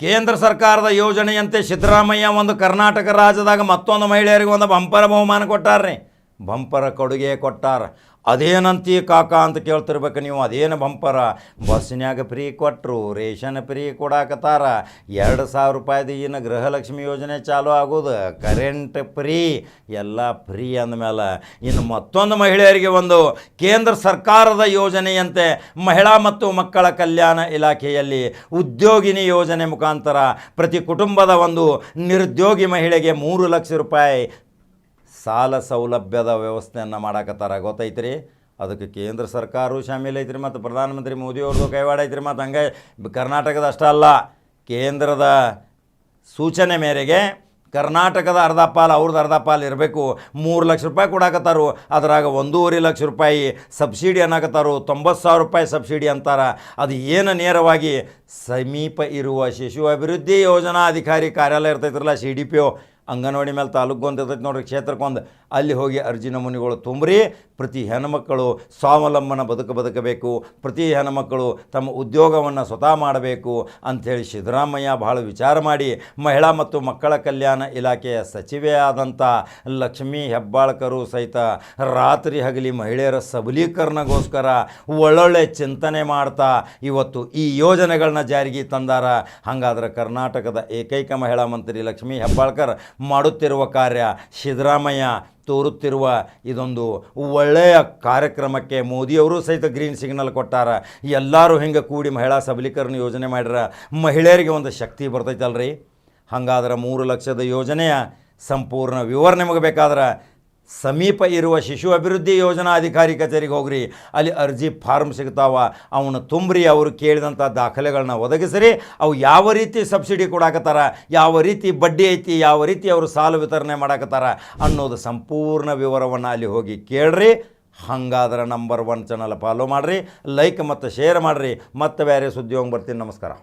ಕೇಂದ್ರ ಸರ್ಕಾರದ ಯೋಜನೆಯಂತೆ ಸಿದ್ದರಾಮಯ್ಯ ಒಂದು ಕರ್ನಾಟಕ ರಾಜ್ಯದಾಗ ಮತ್ತೊಂದು ಮಹಿಳೆಯರಿಗೆ ಒಂದು ಬಂಪರ ಬಹುಮಾನ ಕೊಟ್ಟಾರ್ರಿ. ಬಂಪರ ಕೊಡುಗೆ ಕೊಟ್ಟಾರ. ಅದೇನಂತೀ ಕಾಕ ಅಂತ ಕೇಳ್ತಿರ್ಬೇಕು ನೀವು. ಅದೇನು ಬಂಪರ? ಬಸ್ನ್ಯಾಗ ಫ್ರೀ ಕೊಟ್ಟರು, ರೇಷನ್ ಫ್ರೀ ಕೊಡಾಕತ್ತಾರ, 2,000 ರೂಪಾಯಿದು ಇನ್ನು ಗೃಹಲಕ್ಷ್ಮಿ ಯೋಜನೆ ಚಾಲೂ ಆಗೋದು, ಕರೆಂಟ್ ಫ್ರೀ, ಎಲ್ಲ ಫ್ರೀ ಅಂದಮೇಲೆ ಇನ್ನು ಮತ್ತೊಂದು ಮಹಿಳೆಯರಿಗೆ ಒಂದು ಕೇಂದ್ರ ಸರ್ಕಾರದ ಯೋಜನೆಯಂತೆ ಮಹಿಳಾ ಮತ್ತು ಮಕ್ಕಳ ಕಲ್ಯಾಣ ಇಲಾಖೆಯಲ್ಲಿ ಉದ್ಯೋಗಿನಿ ಯೋಜನೆ ಮುಖಾಂತರ ಪ್ರತಿ ಕುಟುಂಬದ ಒಂದು ನಿರುದ್ಯೋಗಿ ಮಹಿಳೆಗೆ 3 ಲಕ್ಷ ರೂಪಾಯಿ ಸಾಲ ಸೌಲಭ್ಯದ ವ್ಯವಸ್ಥೆಯನ್ನು ಮಾಡಾಕತ್ತಾರ. ಗೊತ್ತೈತ್ರಿ? ಅದಕ್ಕೆ ಕೇಂದ್ರ ಸರ್ಕಾರವು ಶಾಮೀಲ್ ಐತ್ರಿ, ಮತ್ತು ಪ್ರಧಾನಮಂತ್ರಿ ಮೋದಿಯವ್ರದ್ದು ಕೈವಾಡ ಐತ್ರಿ. ಮತ್ತು ಹಂಗೆ ಕರ್ನಾಟಕದ ಅಷ್ಟೇ ಅಲ್ಲ, ಕೇಂದ್ರದ ಸೂಚನೆ ಮೇರೆಗೆ ಕರ್ನಾಟಕದ ಅರ್ಧ ಪಾಲು ಅವ್ರದ್ದು ಅರ್ಧ ಪಾಲು ಇರಬೇಕು. 3 ಲಕ್ಷ ರೂಪಾಯಿ ಕೊಡಾಕತ್ತಾರು. ಅದರಾಗ 1.5 ಲಕ್ಷ ರೂಪಾಯಿ ಸಬ್ಸಿಡಿ ಅನ್ನಕತ್ತಾರು, 90,000 ರೂಪಾಯಿ ಸಬ್ಸಿಡಿ ಅಂತಾರ. ಅದು ಏನು ನೇರವಾಗಿ ಸಮೀಪ ಇರುವ ಶಿಶು ಅಭಿವೃದ್ಧಿ ಯೋಜನಾ ಅಧಿಕಾರಿ ಕಾರ್ಯಾಲಯ ಇರ್ತೈತ್ರಲ್ಲ, CDPO, ಅಂಗನವಾಡಿ ಮೇಲೆ ತಾಲೂಕೊಂದು ಇರ್ತೈತೆ ನೋಡ್ರಿ, ಕ್ಷೇತ್ರಕ್ಕೊಂದು, ಅಲ್ಲಿ ಹೋಗಿ ಅರ್ಜಿ ನಮೂನೆಗಳು ತುಂಬ್ರಿ. ಪ್ರತಿ ಹೆಣ್ಮಕ್ಕಳು ಸ್ವಾವಲಂಬನ ಬದುಕಬೇಕು, ಪ್ರತಿ ಹೆಣ್ಮಕ್ಕಳು ತಮ್ಮ ಉದ್ಯೋಗವನ್ನು ಸ್ವತಃ ಮಾಡಬೇಕು ಅಂಥೇಳಿ ಸಿದ್ದರಾಮಯ್ಯ ಭಾಳ ವಿಚಾರ ಮಾಡಿ ಮಹಿಳಾ ಮತ್ತು ಮಕ್ಕಳ ಕಲ್ಯಾಣ ಇಲಾಖೆಯ ಸಚಿವೆ ಆದಂಥ ಲಕ್ಷ್ಮೀ ಹೆಬ್ಬಾಳ್ಕರು ಸಹಿತ ರಾತ್ರಿ ಹಗಲಿ ಮಹಿಳೆಯರ ಸಬಲೀಕರಣಗೋಸ್ಕರ ಒಳ್ಳೊಳ್ಳೆ ಚಿಂತನೆ ಮಾಡ್ತಾ ಇವತ್ತು ಈ ಯೋಜನೆಗಳನ್ನ ಜಾರಿಗೆ ತಂದಾರ. ಹಾಗಾದ್ರೆ ಕರ್ನಾಟಕದ ಏಕೈಕ ಮಹಿಳಾ ಮಂತ್ರಿ ಲಕ್ಷ್ಮೀ ಹೆಬ್ಬಾಳ್ಕರ್ ಮಾಡುತ್ತಿರುವ ಕಾರ್ಯ, ಸಿದ್ದರಾಮಯ್ಯ ತೋರುತ್ತಿರುವ ಇದೊಂದು ಒಳ್ಳೆಯ ಕಾರ್ಯಕ್ರಮಕ್ಕೆ ಮೋದಿಯವರು ಸಹಿತ ಗ್ರೀನ್ ಸಿಗ್ನಲ್ ಕೊಟ್ಟಾರ. ಎಲ್ಲರೂ ಹಿಂಗೆ ಕೂಡಿ ಮಹಿಳಾ ಸಬಲೀಕರಣ ಯೋಜನೆ ಮಾಡ್ಯಾರ. ಮಹಿಳೆಯರಿಗೆ ಒಂದು ಶಕ್ತಿ ಬರ್ತೈತಲ್ರಿ. ಹಾಗಾದ್ರೆ 3 ಲಕ್ಷದ ಯೋಜನೆಯ ಸಂಪೂರ್ಣ ವಿವರಣೆ ನಿಮಗೆ ಬೇಕಾದ್ರೆ ಸಮೀಪ ಇರುವ ಶಿಶು ಅಭಿವೃದ್ಧಿ ಯೋಜನಾ ಅಧಿಕಾರಿ ಕಚೇರಿಗೆ ಹೋಗ್ರಿ, ಅಲ್ಲಿ ಅರ್ಜಿ ಫಾರ್ಮ್ ಸಿಗ್ತಾವ, ಅವನು ತುಂಬ್ರಿ, ಅವರು ಕೇಳಿದಂಥ ದಾಖಲೆಗಳನ್ನ ಒದಗಿಸ್ರಿ. ಅವು ಯಾವ ರೀತಿ ಸಬ್ಸಿಡಿ ಕೊಡಾಕತ್ತಾರ, ಯಾವ ರೀತಿ ಬಡ್ಡಿ ಐತಿ, ಯಾವ ರೀತಿ ಅವರು ಸಾಲ ವಿತರಣೆ ಮಾಡಾಕತ್ತಾರ ಅನ್ನೋದು ಸಂಪೂರ್ಣ ವಿವರವನ್ನು ಅಲ್ಲಿ ಹೋಗಿ ಕೇಳ್ರಿ. ಹಾಗಾದ್ರೆ ನಂಬರ್ 1 ಚಾನಲ್ ಫಾಲೋ ಮಾಡಿರಿ, ಲೈಕ್ ಮತ್ತು ಶೇರ್ ಮಾಡಿರಿ. ಮತ್ತೆ ಬೇರೆ ಸುದ್ದಿ ಹೋಗಿ ಬರ್ತೀನಿ. ನಮಸ್ಕಾರ.